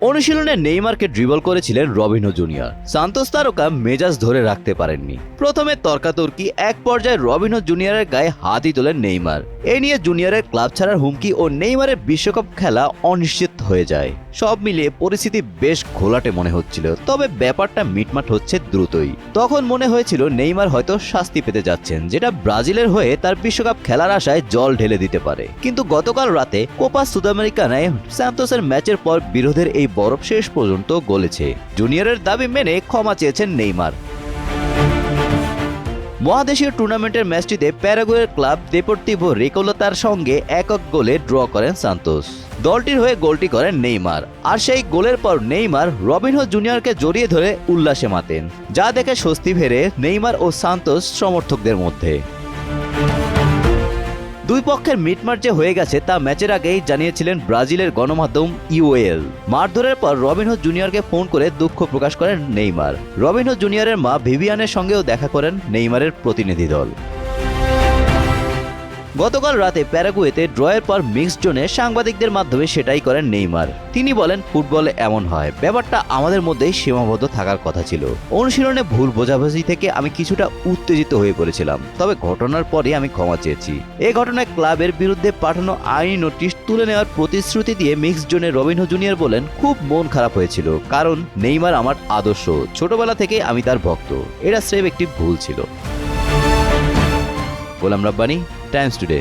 অনুশীলনে নেইমারকে ড্রিবল করেছিলেন Robinho junior. Santos তারকা মেজাজ ধরে রাখতে পারেননি। প্রথমে তর্কাতর্কি, এক পর্যায়ে রবিনহো জুনিয়রের গায়ে হাতই তোলেন নেইমার। এ নিয়ে জুনিয়রের ক্লাব ছাড়ার হুমকি ও নেইমারের বিশ্বকাপ খেলা অনিশ্চিত হয়ে যায়। সব মিলিয়ে পরিস্থিতি বেশ ঘোলাটে মনে হচ্ছিল, তবে ব্যাপারটা মিটমাট হচ্ছে দ্রুতই। তখন মনে হয়েছিল নেইমার হয়তো শাস্তি পেতে যাচ্ছেন, যেটা ব্রাজিলের হয়ে তার বিশ্বকাপ খেলার আশায় জল ঢেলে দিতে পারে। কিন্তু গতকাল রাতে কোপা সুদামেরিকানায় সান্তোসের ম্যাচের পর বিরোধের এই বরফ শেষ পর্যন্ত গলেছে। জুনিয়রের দাবি মেনে ক্ষমা চেয়েছেন নেইমার। মহাদেশীয় টুর্নামেন্টের ম্যাচটিতে প্যারাগুয়ের ক্লাব দেপোর্তিভো রেকোলোতার সঙ্গে 1-1 গোলে ড্র করেন সান্তোস। দলটির হয়ে গোলটি করেন নেইমার, আর সেই গোলের পর নেইমার রবিনহো জুনিয়রকে জড়িয়ে ধরে উল্লাসে মাতেন, যা দেখে স্বস্তি ফেরে নেইমার ও সান্তোস সমর্থকদের মধ্যে। দুই পক্ষের মিটমাট যে হয়ে গেছে তা ম্যাচের আগেই জানিয়েছিলেন ব্রাজিলের গণমাধ্যম ইউএল। মারধরের পর রবিনহো জুনিয়রকে ফোন করে দুঃখ প্রকাশ করেন নেইমার। রবিনহো জুনিয়রের মা ভিভিয়ানের সঙ্গেও দেখা করেন নেইমারের প্রতিনিধি দল। গতকাল রাতে প্যারাগুয়েতে ড্রয়ের পর মিক্সড জোনে সাংবাদিকদের মাধ্যমে সেটাই করেন নেইমার। তিনি বলেন, ফুটবলে এমন হয়, ব্যাপারটা আমাদের মধ্যেই সীমাবদ্ধ থাকার কথা ছিল। অনুশীলনে ভুল বোঝাবুঝি থেকে আমি কিছুটা উত্তেজিত হয়ে পড়েছিলাম, তবে ঘটনার পরে আমি ক্ষমা চেয়েছি। এ ঘটনায় ক্লাবের বিরুদ্ধে পাঠানো আইনি নোটিশ তুলে নেওয়ার প্রতিশ্রুতি দিয়ে মিক্সড জোনে রবিনহো জুনিয়র বলেন, খুব মন খারাপ হয়েছিল, কারণ নেইমার আমার আদর্শ, ছোটবেলা থেকে আমি তার ভক্ত। এটা স্রেফ একটি ভুল ছিল। Golam Rabbani, Times today.